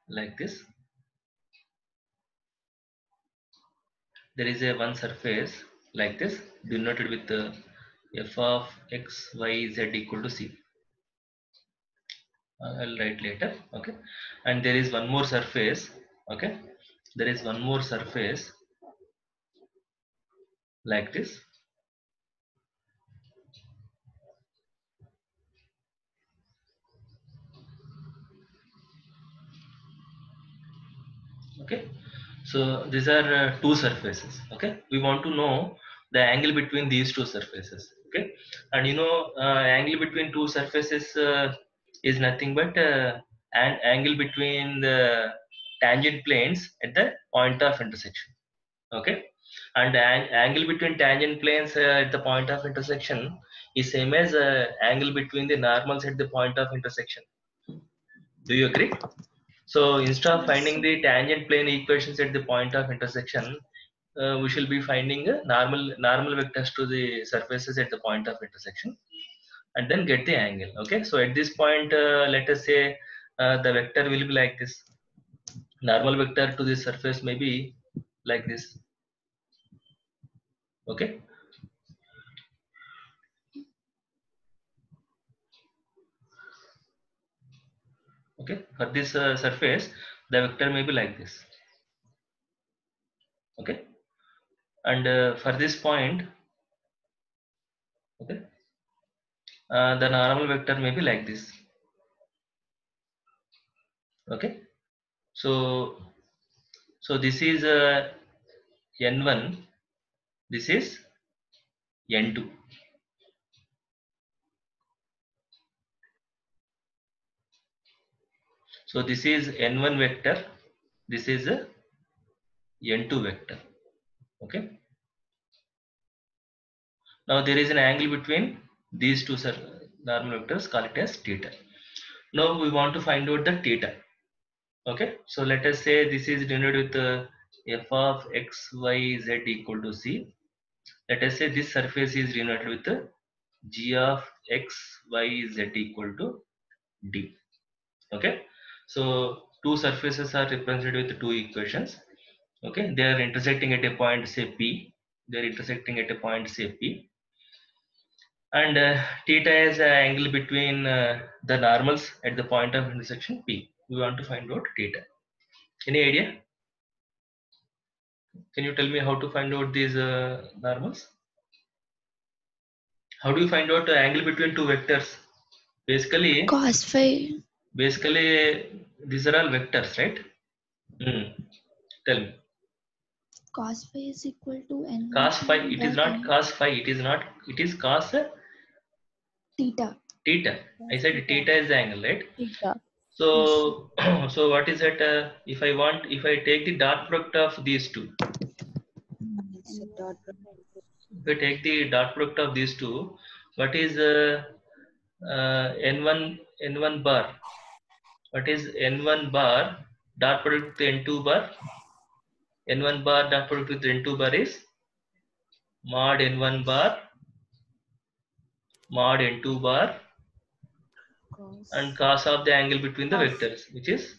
like this. There is a one surface like this denoted with f of x, y, z equal to c. I'll write later. Okay, and there is one more surface. Okay, there is one more surface like this. Okay, so these are two surfaces. Okay, we want to know the angle between these two surfaces. Okay, and you know, angle between two surfaces is nothing but an angle between the tangent planes at the point of intersection. Okay, and angle between tangent planes at the point of intersection is same as angle between the normals at the point of intersection. Do you agree? So instead of Yes, finding sir. the tangent plane equations at the point of intersection, we shall be finding normal vectors to the surfaces at the point of intersection, and then get the angle. Okay, so at this point, let us say the vector will be like this. Normal vector to the surface may be like this. Okay, okay, for this surface, the vector may be like this. Okay, and for this point, okay, the normal vector may be like this. Okay, so this is n1, this is n2. So this is n1 vector, this is a n2 vector. Okay, now there is an angle between these two normal vectors, call it as theta. Now we want to find out the theta. Okay, so let us say this is denoted with f of x, y, z equal to c. Let us say this surface is denoted with g of x, y, z equal to d. Okay, so two surfaces are represented with two equations. Okay, they are intersecting at a point, say p. They are intersecting at a point, say p, and theta is an angle between the normals at the point of intersection p. We want to find out theta. Any idea? Can you tell me how to find out these normals? How do you find out the angle between two vectors? Basically, Cos phi. these are all vectors, right? Tell me. Cos phi is equal to Cos phi. n1 It is dot not n cos phi. It is not. It is cos theta. theta. I said theta is the angle, right? Theta. Yes. So, so what is it? If I take the dot product of these two, It's a dot. if I take the dot product of these two, what is n1 bar? What is n1 bar dot product with n2 bar? N1 bar dot product with n2 bar is mod n1 bar mod n2 bar Cos. and cos of the angle between the Cos. vectors, which is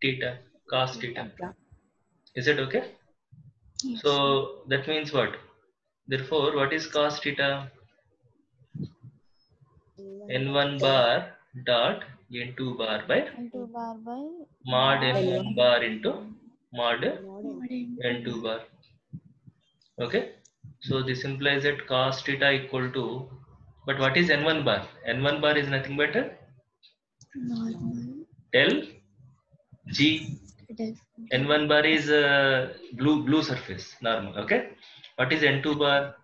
theta, cos theta. Yeah. Is it okay? Yes. So that means what? Therefore, what is cos theta? N1 bar dot N2 bar by N2 bar by mod N1 bar into mod Mod N2 bar. Okay. So this implies that cos theta equal to, but what is N1 bar? N1 bar is nothing but normal. del G. Del. N1 bar is blue surface, normal. Okay. What is N2 bar?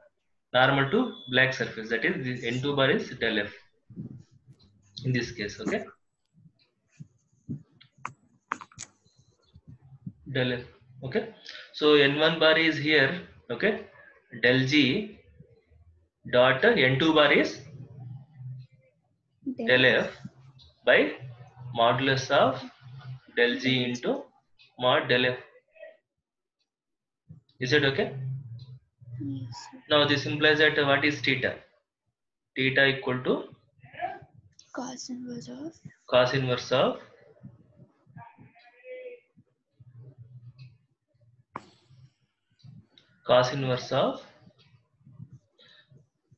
Normal to black surface. That is, this N2 bar is del F in this case. Okay. Del F. Okay. So N1 bar is here. Okay. Del G dot N2 bar is del F by modulus of del G into mod del F. Is it okay? Yes. Now this implies that what is theta? Theta equal to Cos inverse of cos inverse of cos inverse of,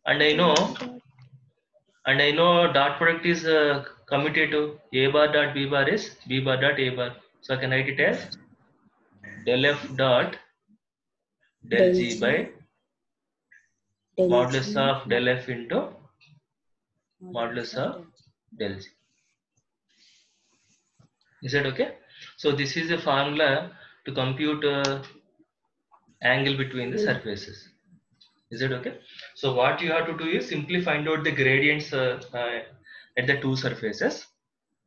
and I know dot product is commutative. A bar dot b bar is b bar dot a bar. So I can write it as del f dot del g by modulus of del f into modulus of del g. Is that okay? So this is a formula to compute angle between the surfaces. Is it okay? So what you have to do is simply find out the gradients at the two surfaces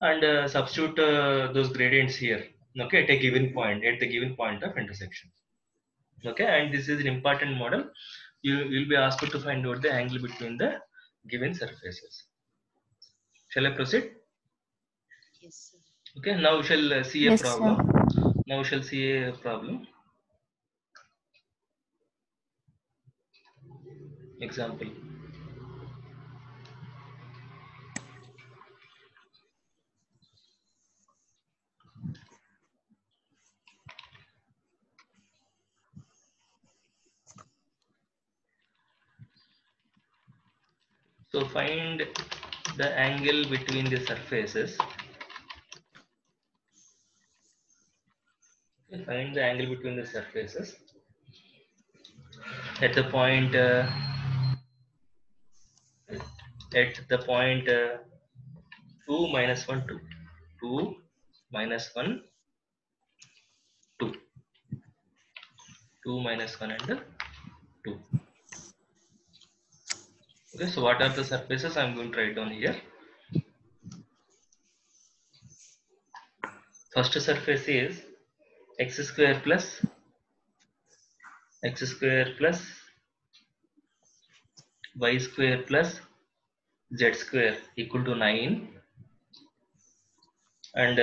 and substitute those gradients here. Okay, at a given point, at the given point of intersection. Okay, and this is an important model. You will be asked to find out the angle between the given surfaces. Shall I proceed? Yes, sir. Okay, now we shall see a Yes, problem. sir. Now we shall see a problem. Example. So find the angle between the surfaces. Find the angle between the surfaces at the point 2 minus 1 2 2 minus 1 2 2 minus 1 and 2. Okay, so what are the surfaces? I'm going to write down here. First surface is x square plus y square plus z square equal to 9, and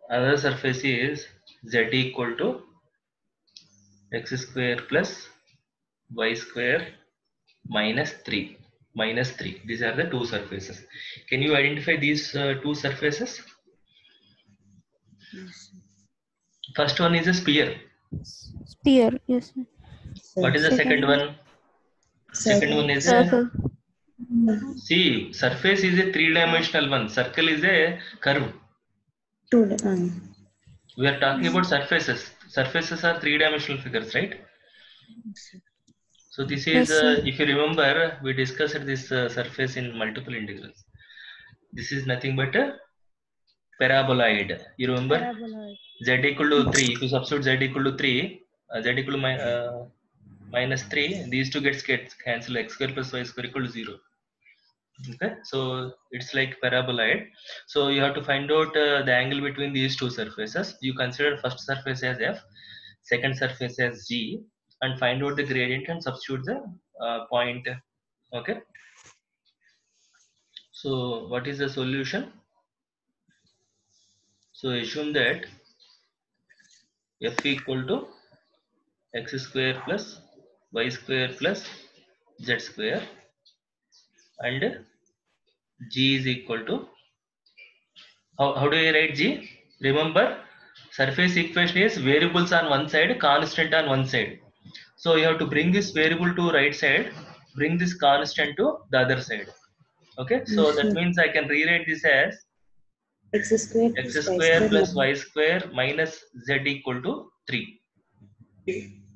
another surface is z equal to x square plus y square minus 3. These are the two surfaces. Can you identify these two surfaces? Yes, First one is a sphere. Sphere. Yes, sir. sir. What is the second one? Second one is a, Circle. see, surface is a three-dimensional one. Circle is a curve. We are talking about surfaces. Surfaces are three-dimensional figures, right? So this is, Yes, sir. if you remember, we discussed this surface in multiple integrals. This is nothing but a paraboloid. You remember? Z equal to 3. If you substitute z equal to 3, z equal to minus 3, these two gets cancelled. X square plus y square equal to 0. Okay, so it's like paraboloid. So you have to find out the angle between these two surfaces. You consider first surface as f, second surface as g, and find out the gradient and substitute the point. Okay, so what is the solution? So assume that f equal to x square plus y square plus z square, and g is equal to, how do I write g? Remember, surface equation is variables on one side, constant on one side. So you have to bring this variable to right side, bring this constant to the other side. Okay, so that means I can rewrite this as X square x square plus y square minus z equal to 3.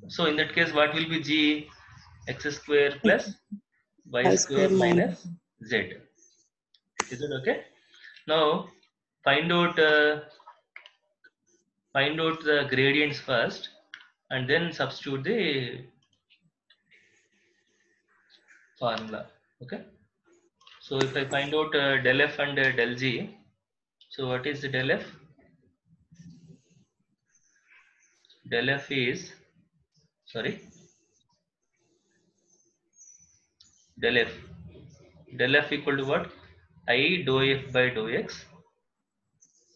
So in that case, what will be g? X square plus y square minus z. Is it okay? Now find out the gradients first, and then substitute the formula. Okay. So if I find out del f and del g, so what is the del f? Del f is, sorry, del f. Del f equal to what? I dou f by dou x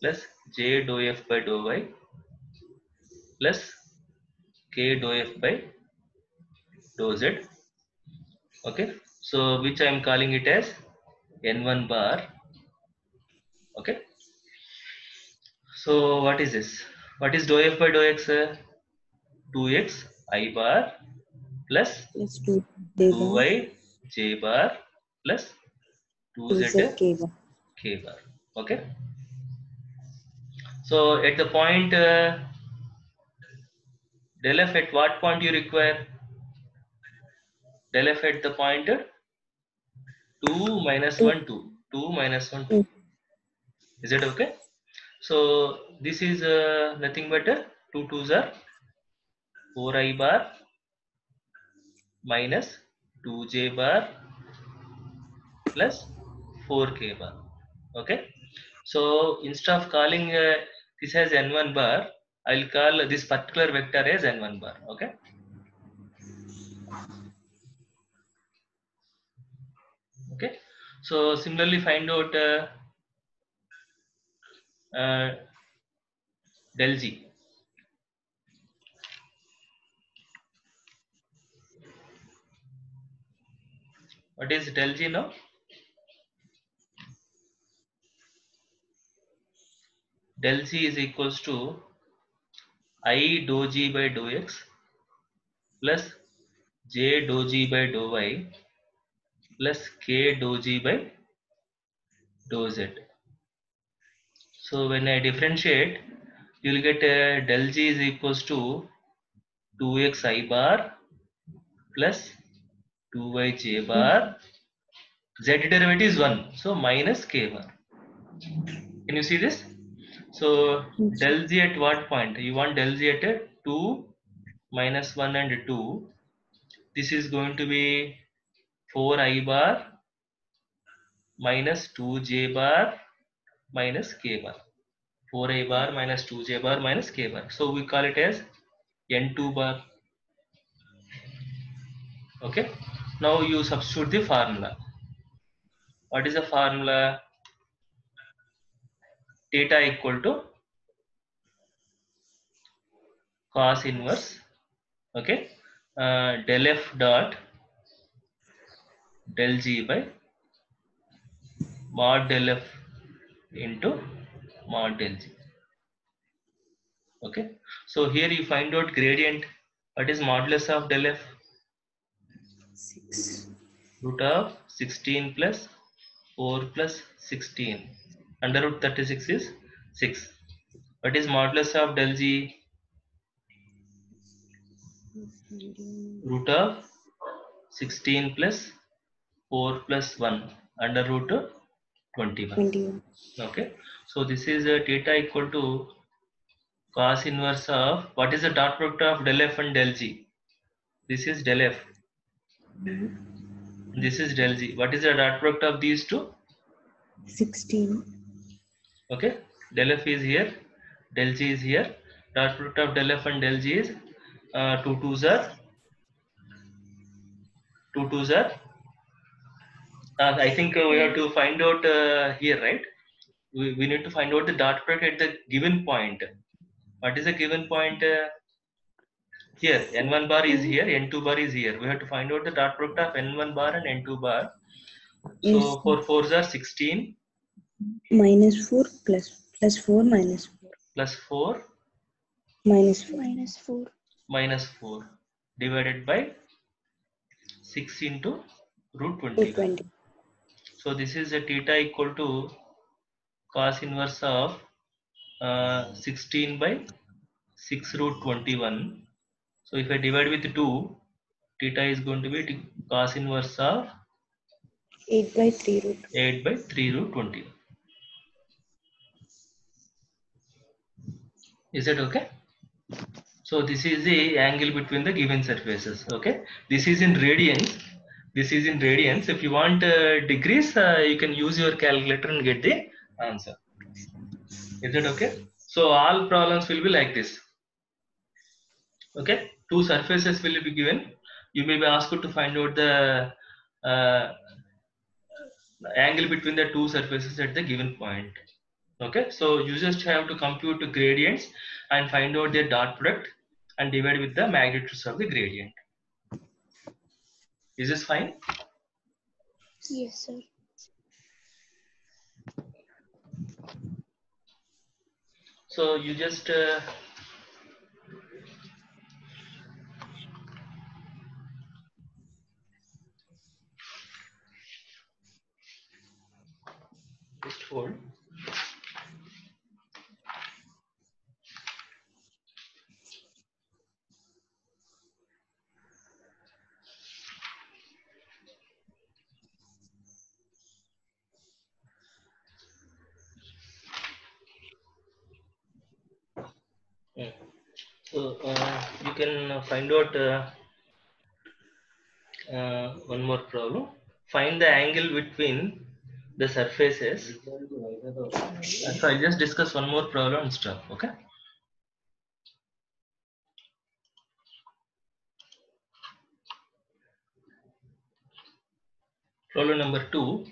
plus j dou f by dou y plus k dou f by dou z. Okay. So which I am calling it as n1 bar. Okay. So what is this? What is dou f by dou x? 2x I bar plus Plus 2 j bar 2y j bar plus 2z 2z k bar. k bar. Okay. So at the point del f, at what point you require del f at the point 2 minus 2 1 2 2 minus 1 2. mm, Is it okay? So this is nothing but 2 2s are 4i bar minus 2j bar plus 4k bar. Okay. So instead of calling this as n1 bar, I'll call this particular vector as n1 bar. Okay. Okay. So similarly find out del g. What is del g now? Del g is equals to I dou g by dou x plus j dou g by dou y plus k dou g by dou z. So when I differentiate, you will get del g is equals to 2x I bar plus 2y j bar. Z derivative is 1, so minus k bar. Can you see this? So yes, del z at what point? You want del z at 2 minus 1 and 2. This is going to be 4i bar minus 2j bar minus k bar. 4i bar minus 2j bar minus k bar. So we call it as n2 bar. Okay. Now you substitute the formula. What is the formula? Theta equal to cos inverse. Okay. Del f dot del g by mod del f into mod del g. Okay. So here you find out gradient. What is modulus of del f? 6 Root of 16 plus 4 plus 16. Under root 36 is 6. What is modulus of del g? Root of 16 plus 4 plus 1 under root 21. 21 Okay. So this is theta equal to cos inverse of, what is the dot product of del f and del g? This is del f. This is del g. What is the dot product of these two? 16 Okay. Del f is here. Del g is here. Dot product of del f and del g is 2 2s are 2 2s are. I think we have to find out here, right? We need to find out the dot product at the given point. What is the given point? Here, n1 bar is here, n2 bar is here. We have to find out the dot product of n1 bar and n2 bar. yes, So 4 4s are 16 minus 4 plus 4 minus 4 plus 4 minus 4 minus 4. minus 4 divided by 6 into root 21. 220 So this is a theta equal to cos inverse of 16 by 6 root 21. So if I divide with 2, theta is going to be cos inverse of 8 by 3 root 8 by 3 root 20. Is that okay? So this is the angle between the given surfaces. Okay. This is in radians. This is in radians. If you want degrees, you can use your calculator and get the answer. Is that okay? So all problems will be like this. Okay. Two surfaces will be given. You may be asked to find out the angle between the two surfaces at the given point. Okay, so you just have to compute the gradients and find out their dot product and divide with the magnitudes of the gradient. Is this fine? Yes, sir. So you just So you can find out one more problem. Find the angle between the surfaces. So I'll just discuss one more problem and stop. Okay. Problem number 2.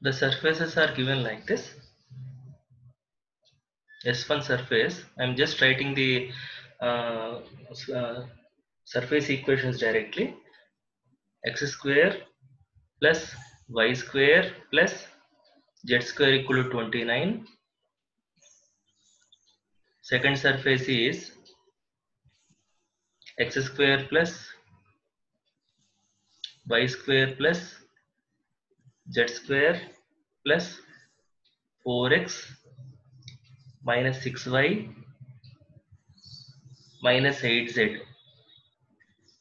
The surfaces are given like this. S1 surface. I'm just writing the surface equations directly. X square plus y square plus z square equal to 29. Second surface is x square plus y square plus z square plus 4x minus 6y minus 8z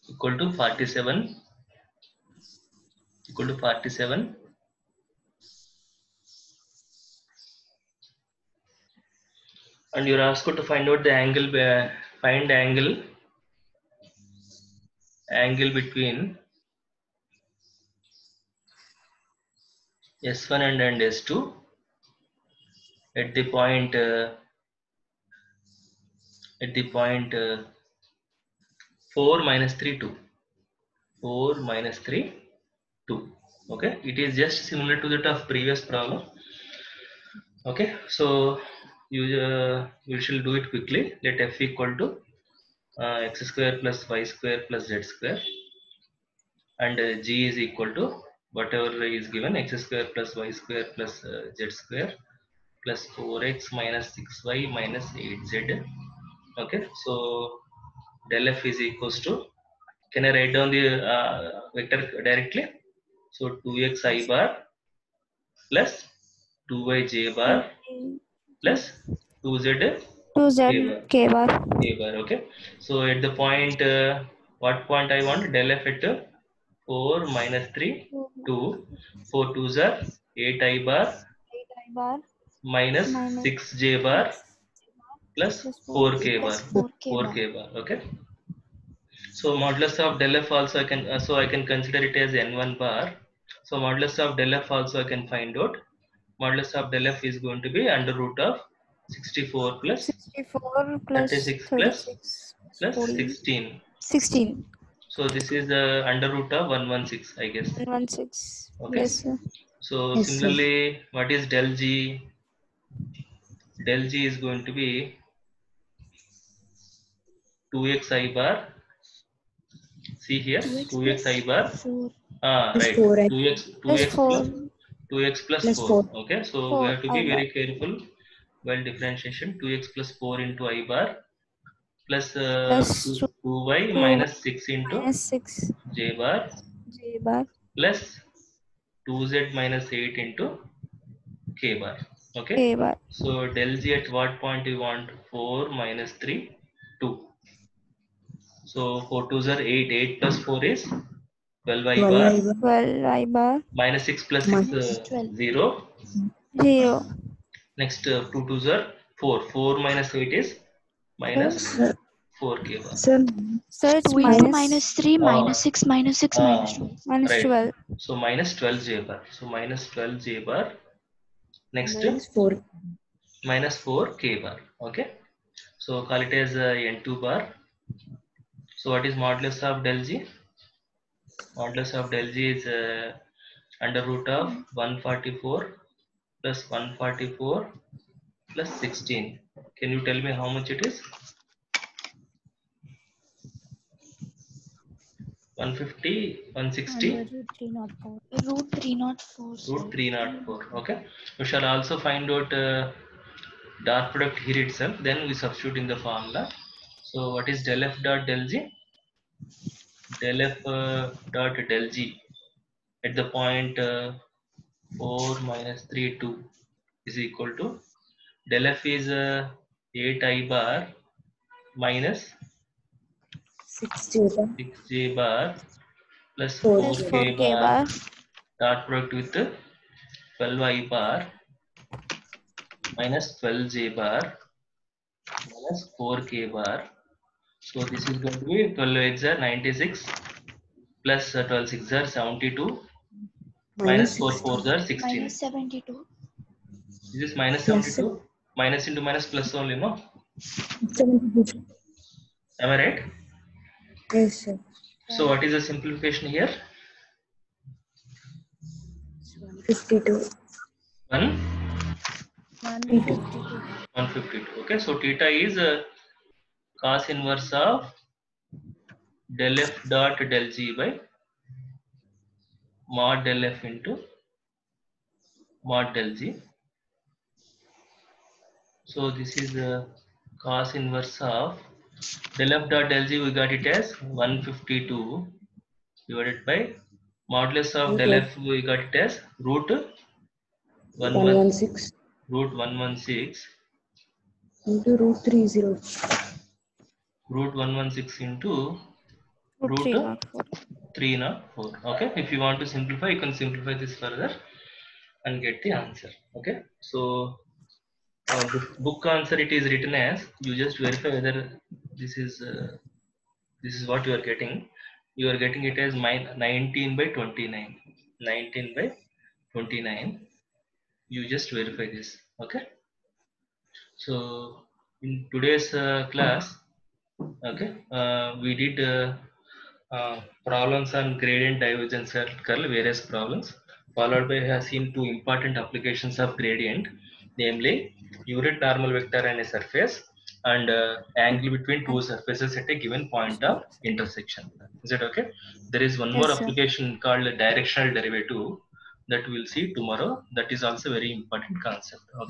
equal to 47 and you're asked to find out the angle, find angle between S1 and S2 at the point 4 minus 3 2. 4 minus 3 2. Okay, it is just similar to that of previous problem. Okay, so you shall do it quickly. Let f equal to x square plus y square plus z square, and g is equal to whatever is given, x square plus y square plus z square plus 4x minus 6y minus 8z. Okay, so del f is equals to, can I write down the vector directly? So 2x I bar plus 2y j bar plus 2z K bar. Okay, so at the point what point I want, del f at 4 minus 3 2, 4 2s are 8 I bar minus 6 j bar plus 4 k bar. Okay, so modulus of del f also I can consider it as n1 bar. So modulus of del f also I can find out. Modulus of del f is going to be under root of 64 plus 64 plus 36 plus 16. 16. So this is the under root of 116, I guess. 116. Okay. Yes, sir. So Yes, sir. similarly, what is del g? Del g is going to be 2x I bar. See here, 2x I bar. 4. Right. 4x. 2x Plus plus Plus 4. 4. Okay. So 4 we have to be I bar. very careful while differentiation. 2x plus 4 into I bar plus Plus 2y 2 minus 6 into minus 6 j bar J bar. plus 2z minus 8 into k bar. Okay. K bar. So del g at what point you want? 4 minus 3 2. So 4 2s are 8. 8 plus 4 is 12 I bar 12 I bar. minus 6 plus 6 0. 0. Next 2 2s are 4. 4 minus 8 is minus Sir, 4 k bar. sir, So it's 2 into minus 3 Ah. minus 6 minus 6 minus 2. minus Right. 12. So minus 12 j bar. So minus 12 j bar. Next minus 4. minus 4 k bar. Okay. So call it as n2 bar. So what is modulus of del g? Modulus of del g is under root of 144 plus 144 plus 16. Can you tell me how much it is? 150, 160? Root 304. Root 304. Root 304. Okay. We shall also find out dot product here itself. Then we substitute in the formula. So what is del f dot del g? Del f dot del g at the point 4 minus 3 2 is equal to, del f is 8 I bar minus 6 j bar plus 4 k bar dot product with 12 I bar minus 12j bar minus 4k bar. So this is going to be 12 8s are 96 plus 12 6s are 72 minus 4 4s are 16. Minus 72. This is minus Plus 72. Minus into minus plus only, no? 72. Am I right? Yes, sir. So what is the simplification here? 152. 152. Okay, so theta is cos inverse of del f dot del g by mod del f into mod del g. So this is cos inverse of del f dot del g. We got it as 152 divided by modulus of del f. We got it as root 116 root 116 into root 30. root 116 into Root root 304. 304. Okay, if you want to simplify, you can simplify this further and get the answer. Okay, so book answer it is written as, you just verify whether this is what you are getting. You are getting it as 19 by 29. 19 by 29. You just verify this. Okay, so in today's class, okay, we did problems on gradient divergence curl, various problems, followed by have seen two important applications of gradient, namely unit normal vector and a surface, and angle between two surfaces at a given point of intersection. Is it okay? There is one more Yes, sir. application called directional derivative that we'll see tomorrow. That is also very important concept. Okay.